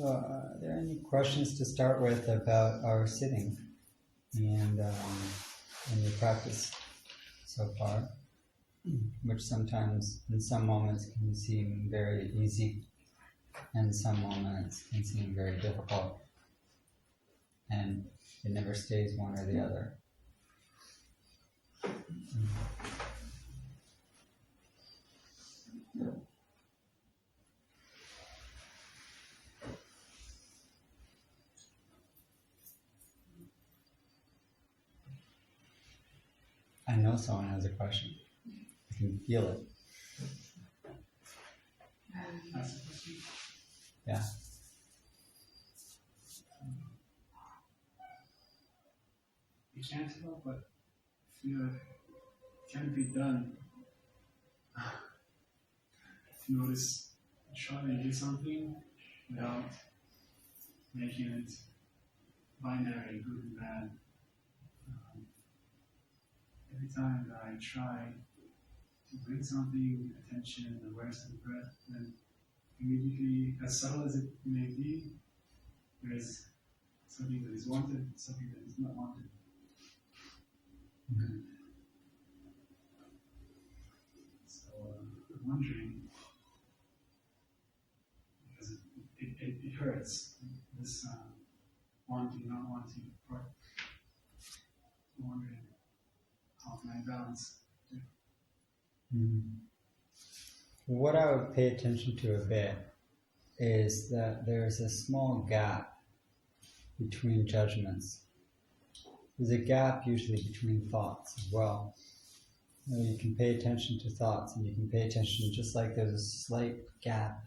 Are there any questions to start with about our sitting and the practice so far, which sometimes in some moments can seem very easy and some moments can seem very difficult, and it never stays one or the other. I know someone has a question. I can feel it. Yeah. You can't help but feel it can be done. Notice trying to do something without making it binary, good and bad. Every time that I try to bring something, attention, awareness to the breath, then immediately, as subtle as it may be, there's something that is wanted, something that is not wanted. Mm-hmm. So I'm wondering, because it hurts, this wanting, not wanting part. I'm wondering how can I balance? What I would pay attention to a bit is that there's a small gap between judgments. There's a gap usually between thoughts as well. You can pay attention to thoughts, and you can pay attention just like there's a slight gap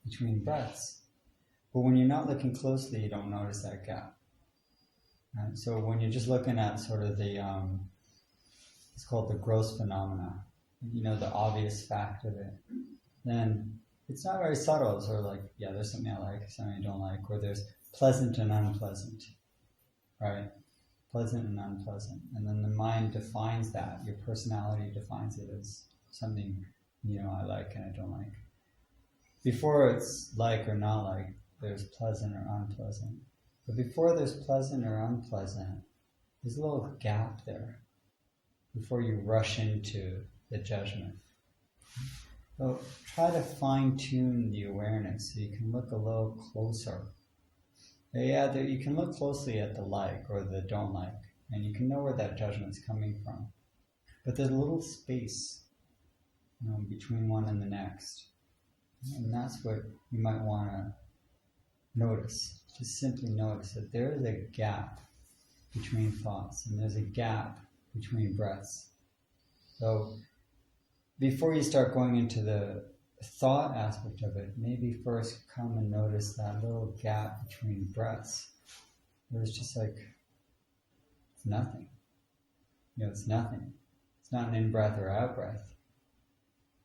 between breaths. But when you're not looking closely, you don't notice that gap. Right? So when you're just looking at sort of the, it's called the gross phenomena, the obvious fact of it, then it's not very subtle. It's sort of like, yeah, there's something I like, something I don't like, or there's pleasant and unpleasant, right? Pleasant and unpleasant. And then the mind defines that. Your personality defines it as something, I like and I don't like. Before it's like or not like, there's pleasant or unpleasant. But before there's pleasant or unpleasant, there's a little gap there before you rush into the judgment. So try to fine-tune the awareness so you can look a little closer. Yeah, you can look closely at the like or the don't like, and you can know where that judgment's coming from. But there's a little space, between one and the next. And that's what you might want to notice. Just simply notice that there is a gap between thoughts, and there's a gap between breaths. So before you start going into the thought aspect of it, maybe first come and notice that little gap between breaths where it's just like, it's nothing. It's nothing. It's not an in-breath or out-breath.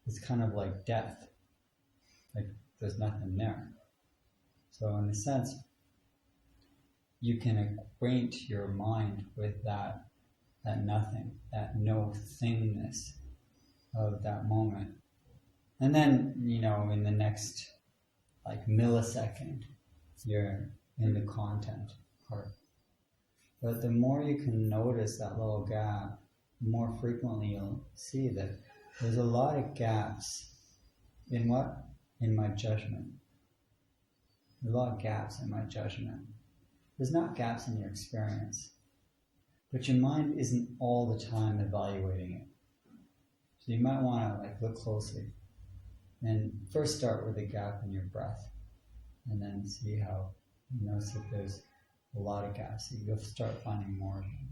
It's kind of like death. Like there's nothing there. So in a sense, you can acquaint your mind with that nothing, that no thingness of that moment. And then, in the next millisecond, you're in the content part. But the more you can notice that little gap, the more frequently you'll see that there's a lot of gaps in what? In my judgment. There's a lot of gaps in my judgment. There's not gaps in your experience. But your mind isn't all the time evaluating it. So you might want to look closely. And first start with a gap in your breath. And then see how you notice if there's a lot of gaps. You'll start finding more of them.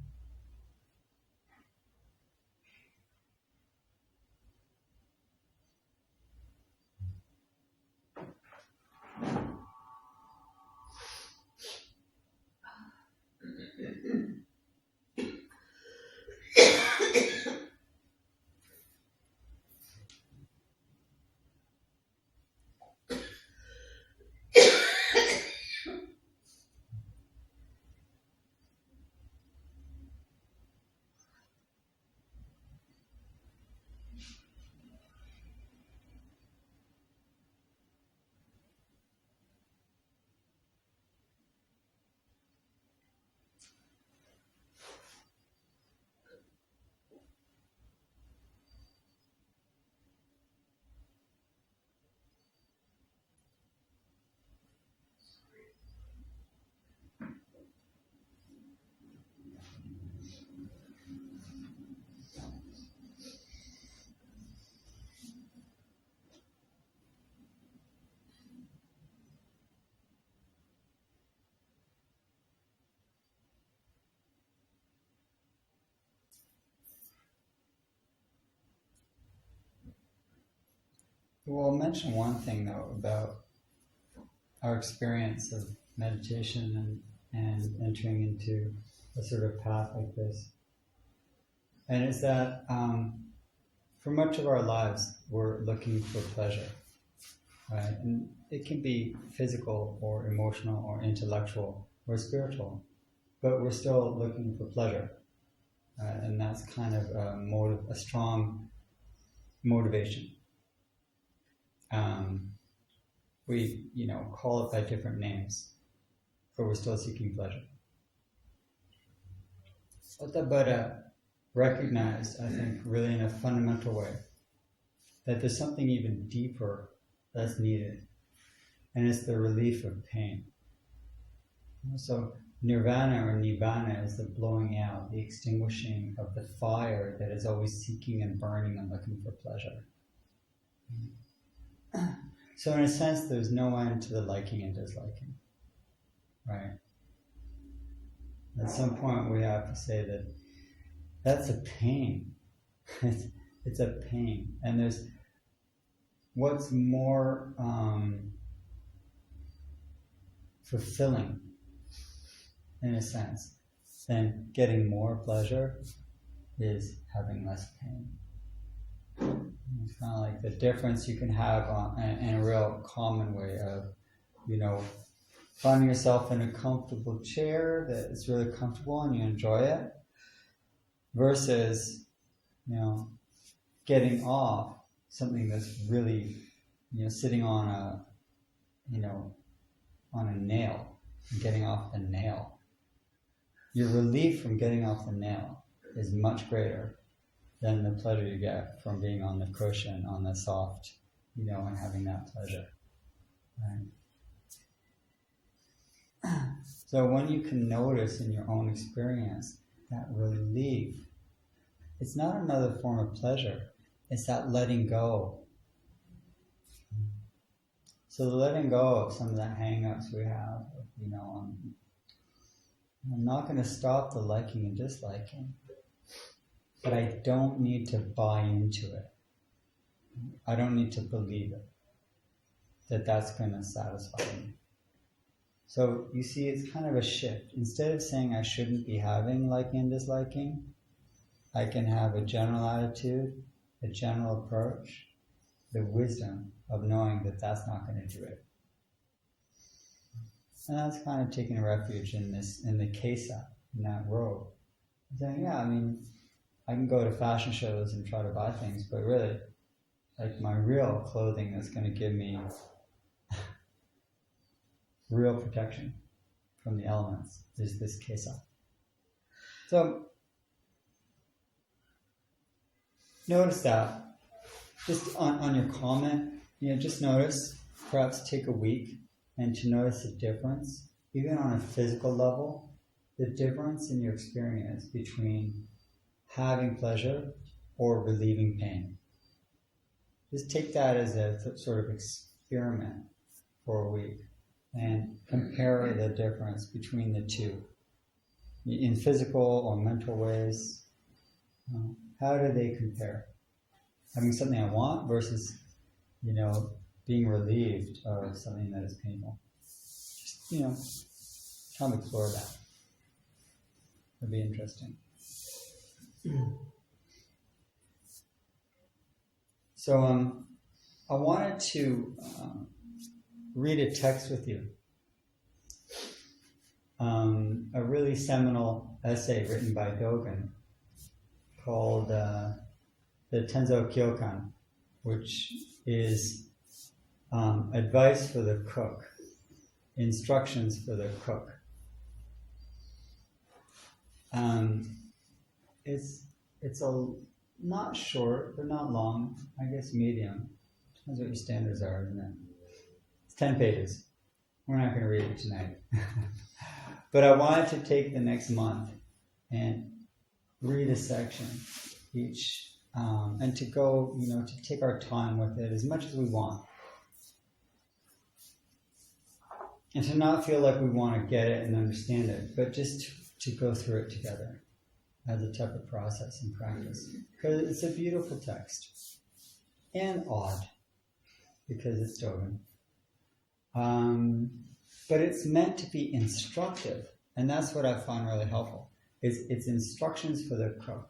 Well, I'll mention one thing though about our experience of meditation and entering into a sort of path like this. And it's that for much of our lives, we're looking for pleasure, right? And it can be physical or emotional or intellectual or spiritual, but we're still looking for pleasure. And that's kind of a strong motivation. We, call it by different names, but we're still seeking pleasure. What the Buddha recognized, I think, really in a fundamental way, that there's something even deeper that's needed, and it's the relief of pain. So nirvana or nibbana is the blowing out, the extinguishing of the fire that is always seeking and burning and looking for pleasure. So in a sense, there's no end to the liking and disliking, right? At some point we have to say that that's a pain. It's a pain. And there's what's more fulfilling, in a sense, than getting more pleasure is having less pain. It's kind of like the difference you can have in a real common way of, finding yourself in a comfortable chair that is really comfortable and you enjoy it, versus, getting off something that's really, sitting on a nail and getting off the nail. Your relief from getting off the nail is much greater than the pleasure you get from being on the cushion, on the soft, and having that pleasure. Right? So when you can notice in your own experience that relief, it's not another form of pleasure, it's that letting go. So the letting go of some of the hang-ups we have, I'm not going to stop the liking and disliking, but I don't need to buy into it. I don't need to believe it, that that's going to satisfy me. So you see, it's kind of a shift. Instead of saying I shouldn't be having liking and disliking, I can have a general attitude, a general approach, the wisdom of knowing that that's not going to do it. And that's kind of taking refuge in the kesa, in that robe. Saying, I can go to fashion shows and try to buy things, but really, like my real clothing that's going to give me real protection from the elements is this kesa. So, notice that. Just on your comment, just notice, perhaps take a week and to notice the difference, even on a physical level, the difference in your experience between having pleasure or relieving pain. Just take that as a sort of experiment for a week and compare the difference between the two in physical or mental ways. How do they compare? Having something I want versus, being relieved of something that is painful. Just, try to explore that. It'd be interesting. So I wanted to read a text with you. A really seminal essay written by Dogen called the Tenzo Kyokan, which is advice for the cook, instructions for the cook. It's not short, but not long. I guess medium. Depends what your standards are, isn't it? It's 10 pages. We're not going to read it tonight. But I wanted to take the next month and read a section each, and to go, to take our time with it as much as we want. And to not feel like we want to get it and understand it, but just to go through it together as a type of process and practice. Because it's a beautiful text. And odd. because it's Dogen. But it's meant to be instructive, and that's what I find really helpful. It's instructions for the cook.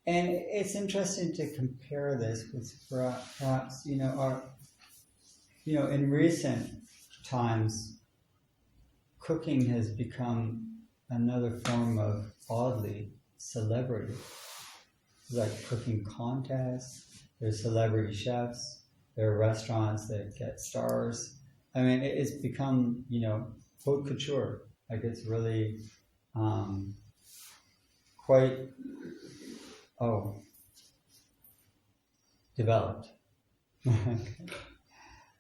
And it's interesting to compare this with perhaps, in recent times, cooking has become another form of, oddly, celebrity. Like cooking contests, there's celebrity chefs, there are restaurants that get stars. I mean, it's become, haute couture. Like it's really quite, developed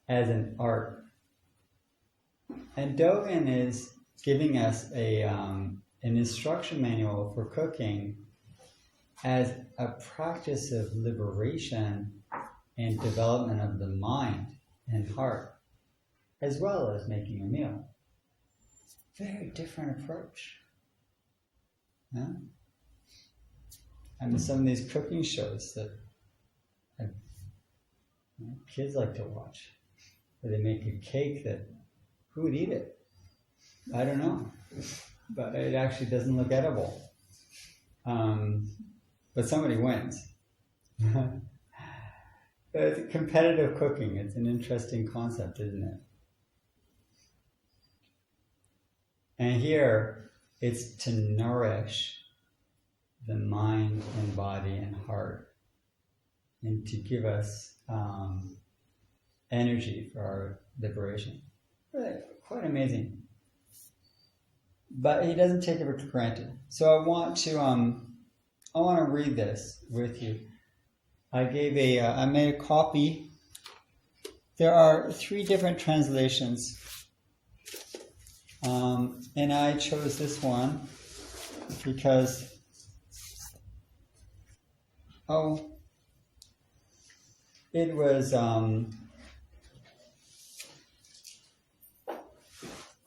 as an art. And Dogen is giving us an instruction manual for cooking as a practice of liberation and development of the mind and heart, as well as making a meal. Very different approach. Yeah? I mean, some of these cooking shows that kids like to watch, where they make a cake that, who would eat it? I don't know, but it actually doesn't look edible. But somebody wins. It's competitive cooking. It's an interesting concept, isn't it? And here, it's to nourish the mind and body and heart, and to give us energy for our liberation. Really, quite amazing. But he doesn't take it for granted. So I want to read this with you. I made a copy. There are 3 different translations, and I chose this one because it was a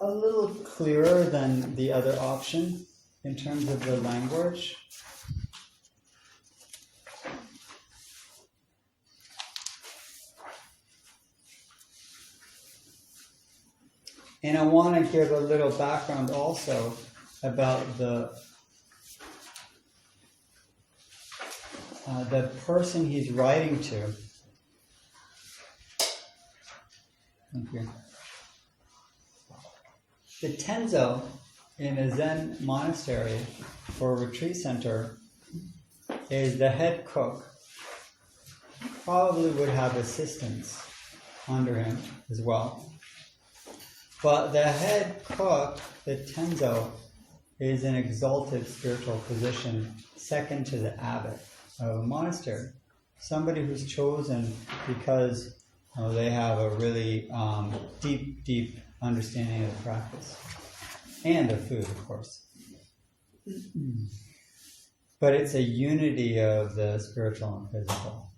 little clearer than the other option in terms of the language. And I want to give a little background also about the person he's writing to. Thank you. The Tenzo in a Zen monastery or retreat center is the head cook. Probably would have assistants under him as well. But the head cook, the Tenzo, is an exalted spiritual position, second to the abbot of a monastery. Somebody who's chosen because they have a really deep understanding of the practice. And of food, of course. But it's a unity of the spiritual and physical.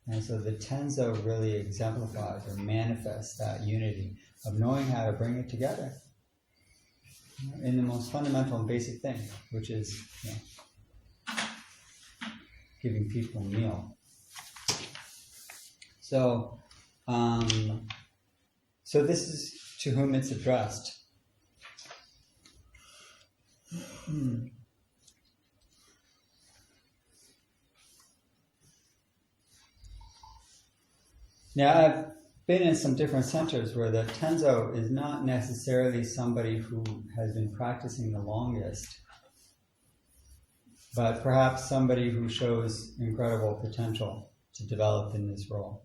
And so the Tenzo really exemplifies or manifests that unity of knowing how to bring it together in the most fundamental and basic thing, which is giving people a meal. So, so this is to whom it's addressed. Now, I've been in some different centers where the Tenzo is not necessarily somebody who has been practicing the longest, but perhaps somebody who shows incredible potential to develop in this role.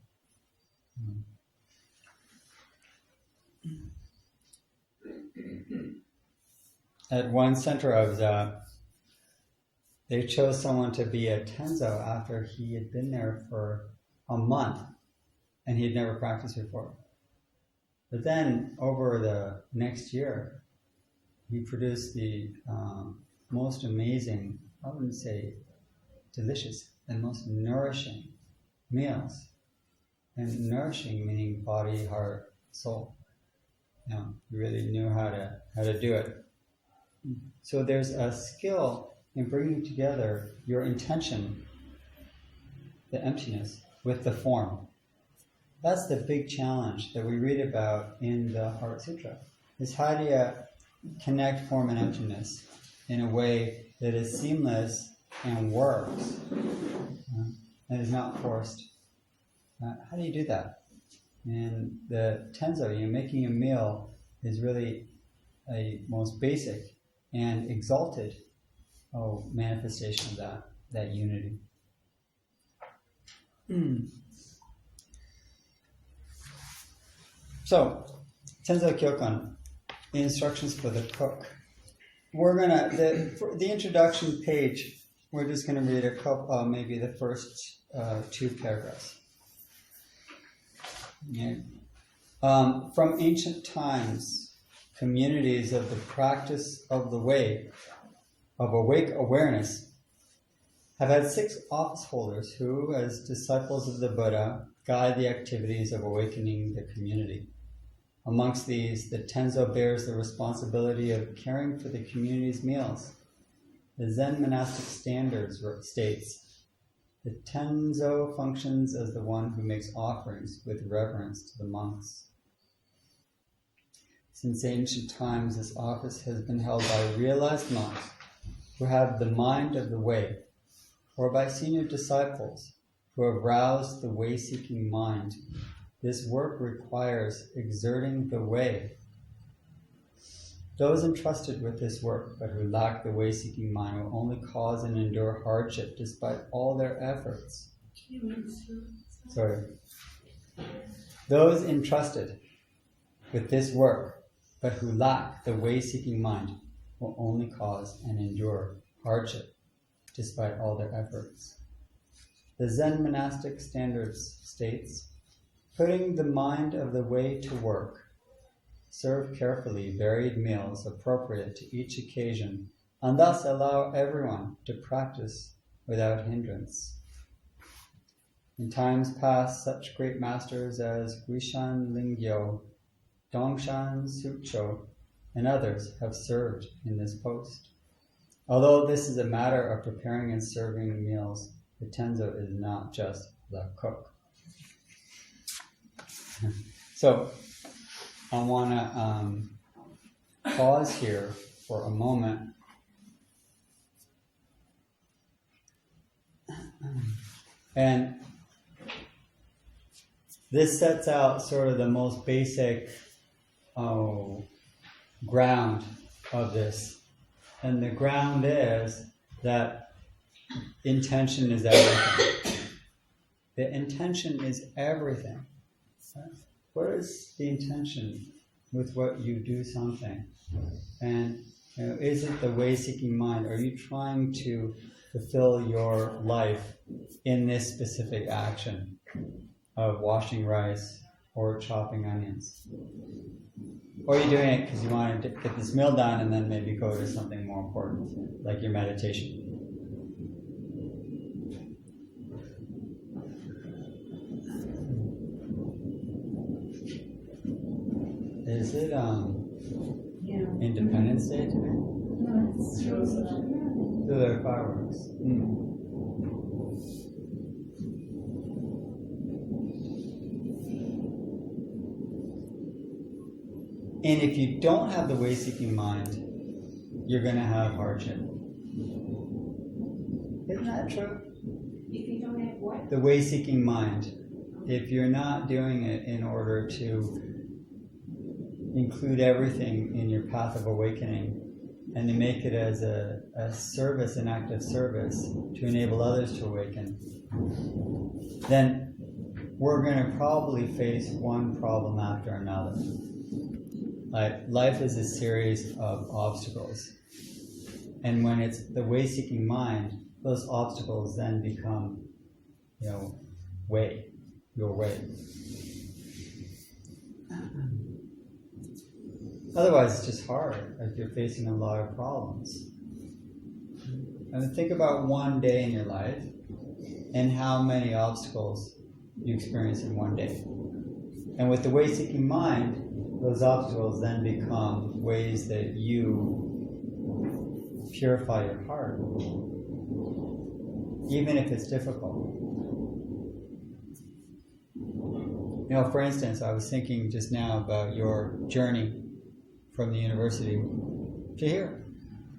At one center I was at, they chose someone to be a Tenzo after he had been there for a month and he had never practiced before. But then over the next year, he produced the most amazing, I wouldn't say delicious, and most nourishing meals. And nourishing meaning body, heart, soul. He really knew how to do it. So there's a skill in bringing together your intention, the emptiness, with the form. That's the big challenge that we read about in the Heart Sutra, is how do you connect form and emptiness in a way that is seamless and works, and is not forced. How do you do that? And the Tenzo, making a meal, is really a most basic and exalted manifestation of that unity. So, Tenzo Kyokan, the instructions for the cook. We're gonna for the introduction page. We're just gonna read a couple, maybe the first 2 paragraphs. Okay. From ancient times, communities of the practice of the way of awake awareness have had 6 office holders who, as disciples of the Buddha, guide the activities of awakening the community. Amongst these, the Tenzo bears the responsibility of caring for the community's meals. The Zen monastic standards states, the Tenzo functions as the one who makes offerings with reverence to the monks. Since ancient times, this office has been held by realized monks who have the mind of the way, or by senior disciples who have roused the way-seeking mind. This work requires exerting the way. Those entrusted with this work, but who lack the way-seeking mind, will only cause and endure hardship despite all their efforts. Those entrusted with this work, but who lack the way-seeking mind, will only cause and endure hardship despite all their efforts. The Zen monastic standards states, putting the mind of the way to work, serve carefully varied meals appropriate to each occasion, and thus allow everyone to practice without hindrance. In times past, such great masters as Guishan Lingyo, Dongshan Sucho, and others have served in this post. Although this is a matter of preparing and serving meals, the Tenzo is not just the cook. So, I want to pause here for a moment and this sets out sort of the most basic ground of this. And the ground is that intention is everything. The intention is everything. What is the intention with what you do something? And is it the way-seeking mind? Are you trying to fulfill your life in this specific action of washing rice or chopping onions? Or are you doing it because you want to get this meal done and then maybe go to something more important, like your meditation? Is it Independence Day today? No, it's Jerusalem. So there are fireworks. And if you don't have the way-seeking mind, you're going to have hardship. Isn't that true? If you don't have what? The way-seeking mind. If you're not doing it in order to include everything in your path of awakening and to make it as a service, an act of service to enable others to awaken, then we're going to probably face one problem after another. Like, life is a series of obstacles. And when it's the way-seeking mind, those obstacles then become, your way. Otherwise, it's just hard, like you're facing a lot of problems. And think about one day in your life and how many obstacles you experience in one day. And with the way-seeking mind, those obstacles then become ways that you purify your heart, even if it's difficult. For instance, I was thinking just now about your journey from the university to here.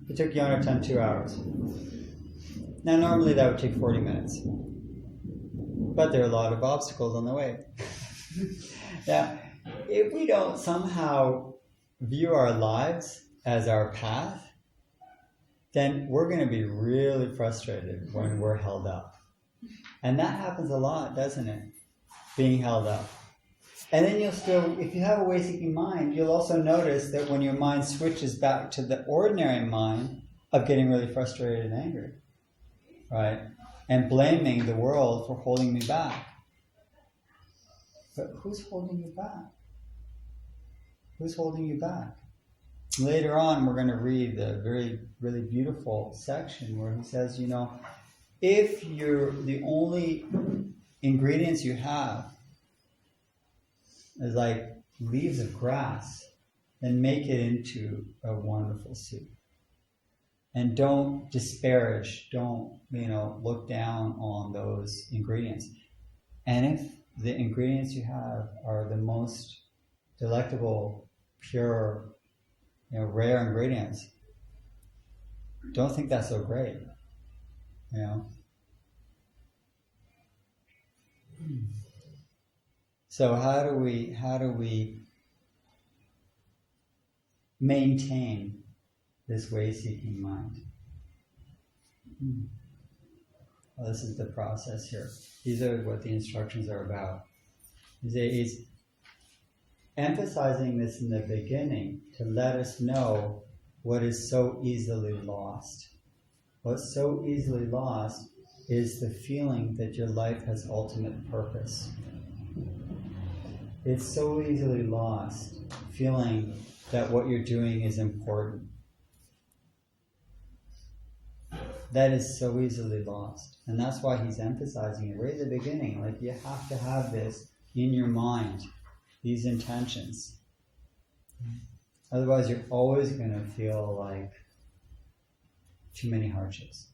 It took Yonatan 2 hours. Now, normally that would take 40 minutes. But there are a lot of obstacles on the way. Now, if we don't somehow view our lives as our path, then we're going to be really frustrated when we're held up. And that happens a lot, doesn't it? Being held up. And then you'll still, if you have a way-seeking mind, you'll also notice that when your mind switches back to the ordinary mind of getting really frustrated and angry, right? And blaming the world for holding me back. But who's holding you back? Who's holding you back? Later on, we're going to read the really beautiful section where he says, if you're the only ingredients you have is like leaves of grass, then make it into a wonderful soup. And don't disparage, don't, look down on those ingredients. And if the ingredients you have are the most delectable, pure, rare ingredients, don't think that's so great, So how do we maintain this way-seeking mind? Well, this is the process here. These are what the instructions are about. He's emphasizing this in the beginning to let us know what is so easily lost. What's so easily lost is the feeling that your life has ultimate purpose. It's so easily lost, feeling that what you're doing is important. That is so easily lost. And that's why he's emphasizing it right at the beginning. Like, you have to have this in your mind, these intentions. Otherwise, you're always going to feel like too many hardships.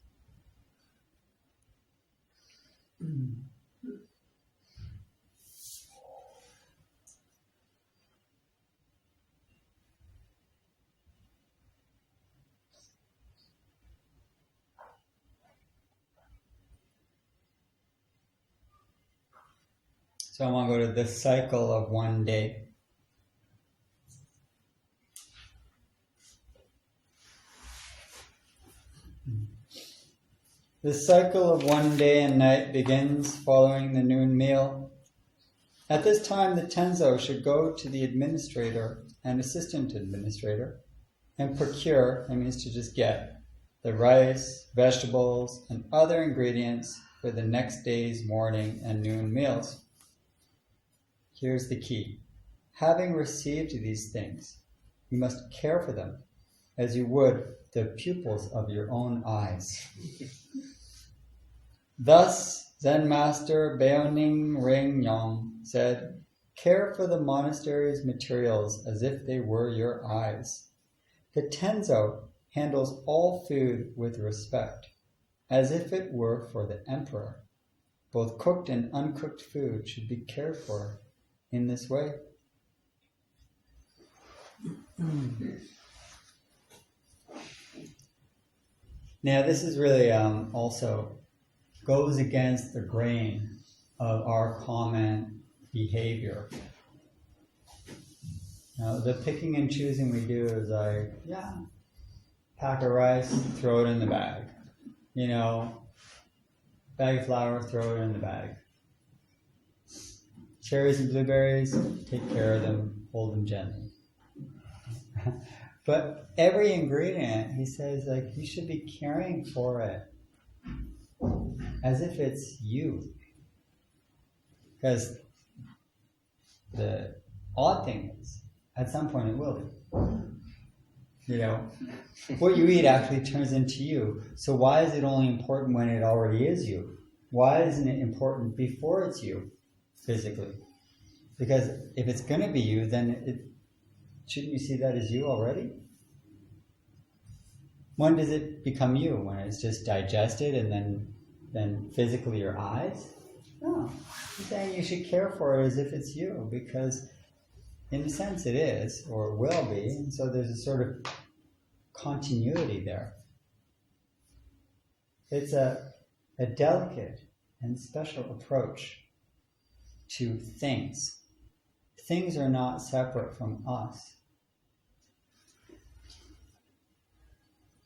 So I want to go to the cycle of one day. The cycle of one day and night begins following the noon meal. At this time, the Tenzo should go to the administrator and assistant administrator and procure, that means to just get, the rice, vegetables, and other ingredients for the next day's morning and noon meals. Here's the key. Having received these things, you must care for them as you would the pupils of your own eyes. Thus, Zen Master Baoning Ring Yong said, care for the monastery's materials as if they were your eyes. The Tenzo handles all food with respect, as if it were for the emperor. Both cooked and uncooked food should be cared for in this way. Now, this is really also goes against the grain of our common behavior. Now, the picking and choosing we do is like, pack of rice, throw it in the bag. Bag of flour, throw it in the bag. Cherries and blueberries, take care of them, hold them gently. But every ingredient, he says, like, you should be caring for it as if it's you. Because the odd thing is, at some point it will be. What you eat actually turns into you. So why is it only important when it already is you? Why isn't it important before it's you, physically? Because if it's going to be you, then shouldn't you see that as you already? When does it become you? When it's just digested and then physically your eyes? No, he's saying you should care for it as if it's you, because in a sense it is, or it will be, and so there's a sort of continuity there. It's a delicate and special approach to things. Things are not separate from us.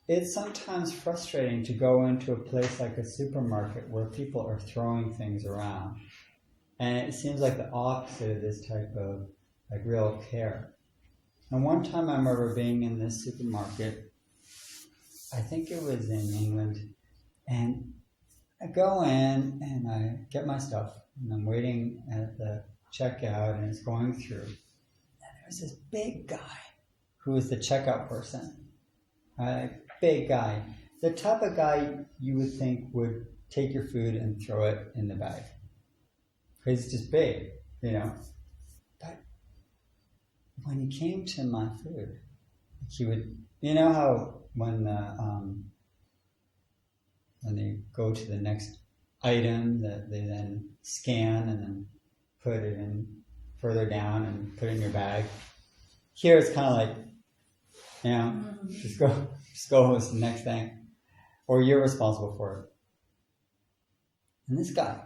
It's sometimes frustrating to go into a place like a supermarket where people are throwing things around. And it seems like the opposite of this type of like real care. And one time I remember being in this supermarket, I think it was in England, and I go in and I get my stuff and I'm waiting at the checkout and it's going through. And there's this big guy who was the checkout person. Big guy. The type of guy you would think would take your food and throw it in the bag. Because he's just big, you know. But when he came to my food, he would, you know how when they go to the next item that they then scan and then put it in further down and put it in your bag. Here it's kind of like, you know, just go with the next thing. Or you're responsible for it. And this guy,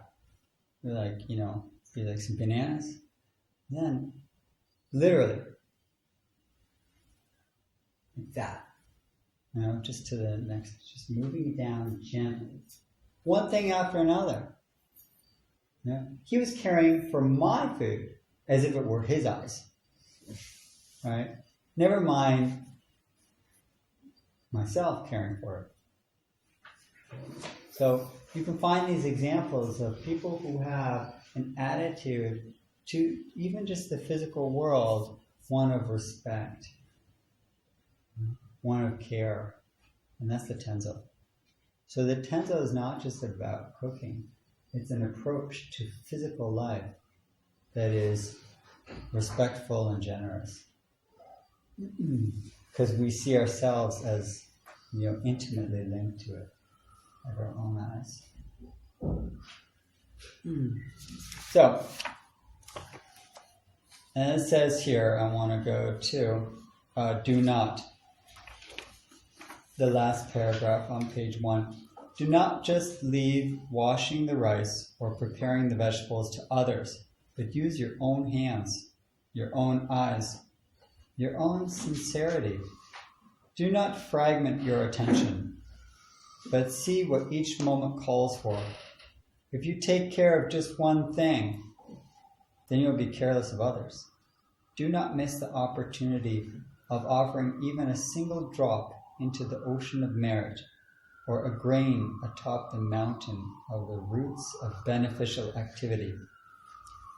be like some bananas. Then, literally, like that. You know, just to the next, just moving it down gently. One thing after another. You know, he was caring for my food as if it were his eyes. Right? Never mind myself caring for it. So you can find these examples of people who have an attitude to even just the physical world, one of respect, one of care, and that's the Tenzo. So the Tenzo is not just about cooking, it's an approach to physical life that is respectful and generous. Because we see ourselves as, you know, intimately linked to it, like our own eyes. So, and it says here, I want to go to do not. The last paragraph on page 1. Do not just leave washing the rice or preparing the vegetables to others, but use your own hands, your own eyes, your own sincerity. Do not fragment your attention, but see what each moment calls for. If you take care of just one thing, then you'll be careless of others. Do not miss the opportunity of offering even a single drop into the ocean of merit, or a grain atop the mountain of the roots of beneficial activity.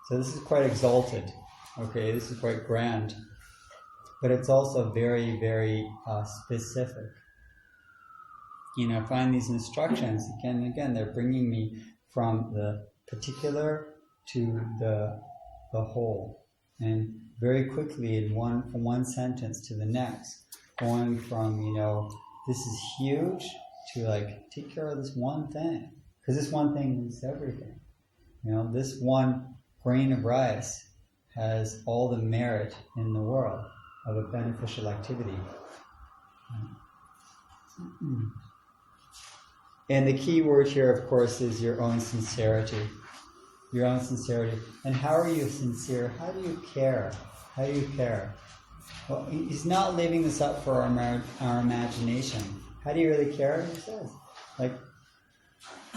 So this is quite exalted, okay, this is quite grand, but it's also very, very specific. You know, find these instructions, again and again, they're bringing me from the particular to the whole, and very quickly from one sentence to the next, going from, you know, this is huge to like, take care of this one thing, because this one thing is everything. You know, this one grain of rice has all the merit in the world of a beneficial activity. And the key word here, of course, is your own sincerity. Your own sincerity. And how are you sincere? How do you care? How do you care? Well, he's not leaving this up for our imagination. How do you really care? He says, like,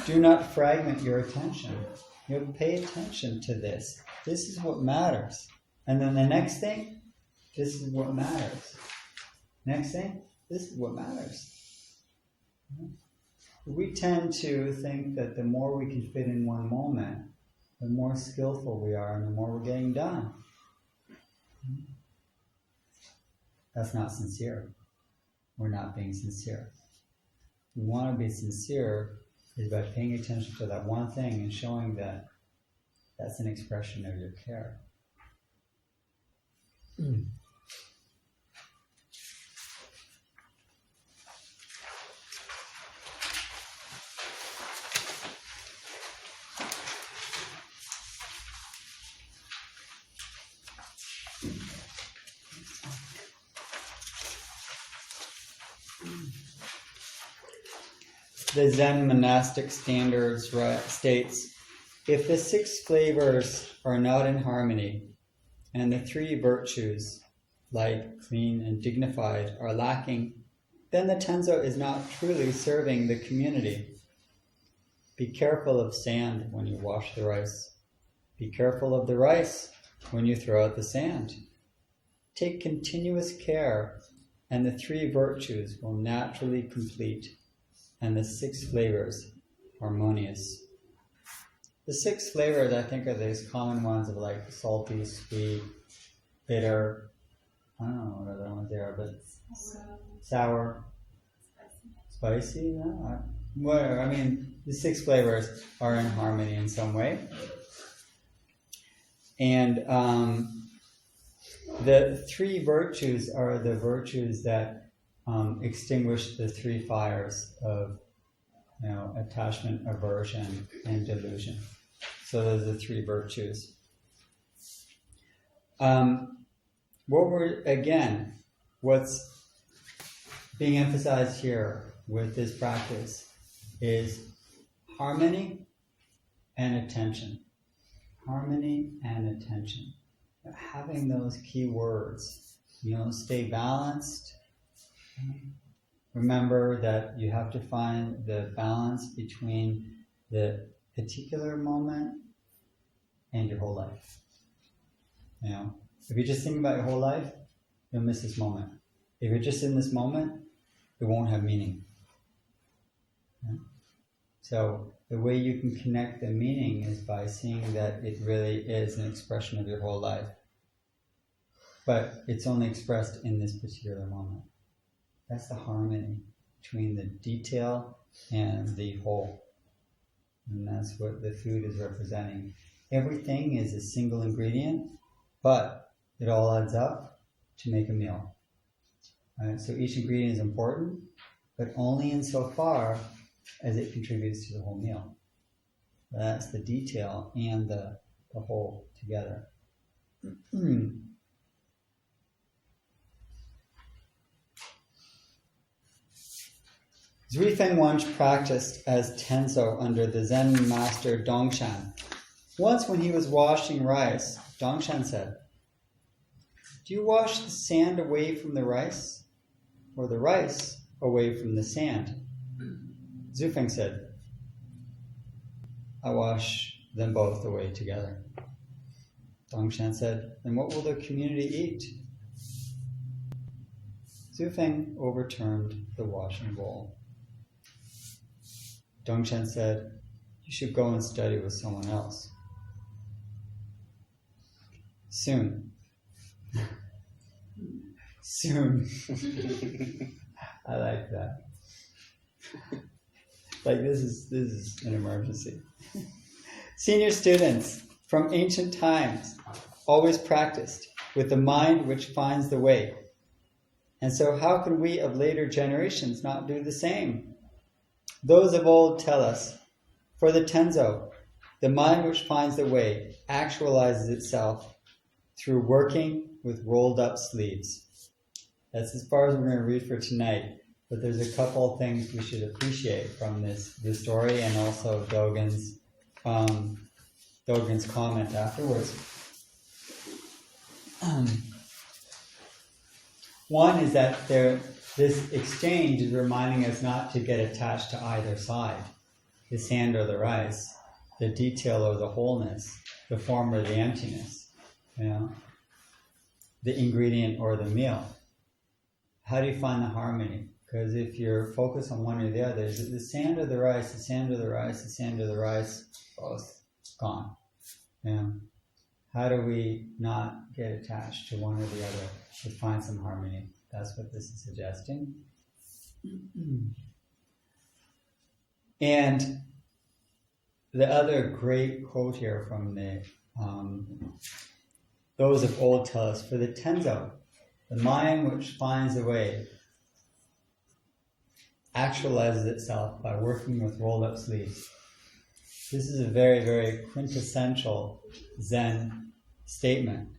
do not fragment your attention. You know, pay attention to this. This is what matters. And then the next thing, this is what matters. Next thing, this is what matters. We tend to think that the more we can fit in one moment, the more skillful we are and the more we're getting done. That's not sincere. We're not being sincere. We want to be sincere is by paying attention to that one thing and showing that that's an expression of your care. the Zen monastic standards states, if the 6 flavors are not in harmony, and the 3 virtues, light, clean, and dignified, are lacking, then the Tenzo is not truly serving the community. Be careful of sand when you wash the rice. Be careful of the rice when you throw out the sand. Take continuous care, and the 3 virtues will naturally complete, and the 6 flavors harmonious. The 6 flavors, I think, are these common ones of like salty, sweet, bitter. I don't know what other ones they are, but sour, spicy. No, whatever. I mean, the 6 flavors are in harmony in some way, and the 3 virtues are the virtues that extinguish the 3 fires of, attachment, aversion, and delusion. So those are the 3 virtues. What's being emphasized here with this practice is harmony and attention. Harmony and attention. Having those key words, stay balanced. Remember that you have to find the balance between the particular moment and your whole life. If you just think about your whole life, you'll miss this moment. If you're just in this moment, it won't have meaning. So the way you can connect the meaning is by seeing that it really is an expression of your whole life. But it's only expressed in this particular moment. That's the harmony between the detail and the whole. And that's what the food is representing. Everything is a single ingredient, but it all adds up to make a meal. Right? So each ingredient is important, but only insofar as it contributes to the whole meal. That's the detail and the whole together. Zhuifeng once practiced as Tenzo under the Zen master Dongshan. Once when he was washing rice, Dongshan said, "Do you wash the sand away from the rice, or the rice away from the sand?" Zhuifeng said, "I wash them both away together." Dongshan said, "Then what will the community eat?" Zhuifeng overturned the washing bowl. Dongshan said, "You should go and study with someone else." Soon. I like that. Like this is an emergency. Senior students from ancient times always practiced with the mind which finds the way. And so how can we of later generations not do the same? Those of old tell us, for the Tenzo, the mind which finds the way actualizes itself through working with rolled up sleeves. That's as far as we're going to read for tonight, but there's a couple things we should appreciate from this story and also Dogen's comment afterwards. One is that this exchange is reminding us not to get attached to either side, the sand or the rice, the detail or the wholeness, the form or the emptiness, the ingredient or the meal. How do you find the harmony? Because if you're focused on one or the other, is it the sand or the rice, the sand or the rice, the sand or the rice, both gone. How do we not get attached to one or the other to find some harmony? That's what this is suggesting. And the other great quote here from those of old tell us, for the Tenzo, the mind which finds a way actualizes itself by working with rolled up sleeves. This is a very, very quintessential Zen statement,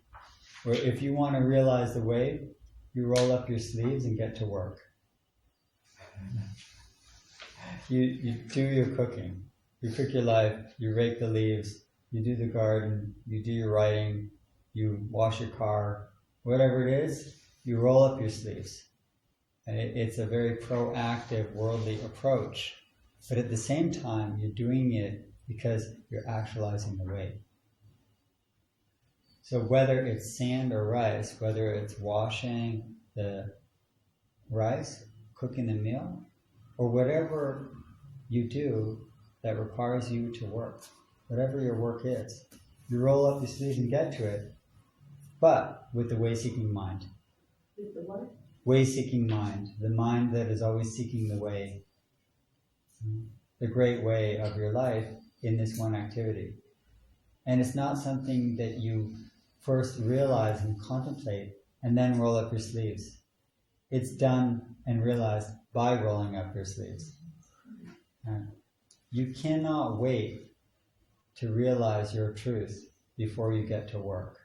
where if you want to realize the way, you roll up your sleeves and get to work. You do your cooking. You cook your life, you rake the leaves, you do the garden, you do your writing, you wash your car, whatever it is, you roll up your sleeves. And it's a very proactive, worldly approach. But at the same time, you're doing it because you're actualizing the way. So whether it's sand or rice, whether it's washing the rice, cooking the meal, or whatever you do that requires you to work, whatever your work is, you roll up your sleeves and get to it, but with the way-seeking mind. With the what? Way-seeking mind, the mind that is always seeking the way, the great way of your life in this one activity. And it's not something that you first realize and contemplate and then roll up your sleeves. It's done and realized by rolling up your sleeves. You cannot wait to realize your truth before you get to work.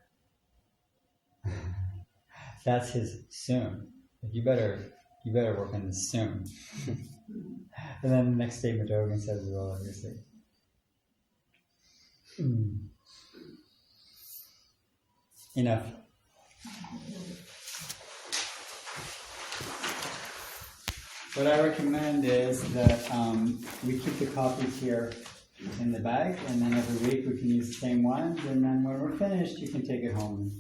That's his soon. You better work on this soon. And then the next statement Dogen says, roll up your sleeves. Enough. What I recommend is that we keep the copies here in the bag, and then every week we can use the same ones, and then when we're finished, you can take it home and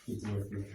keep it with you.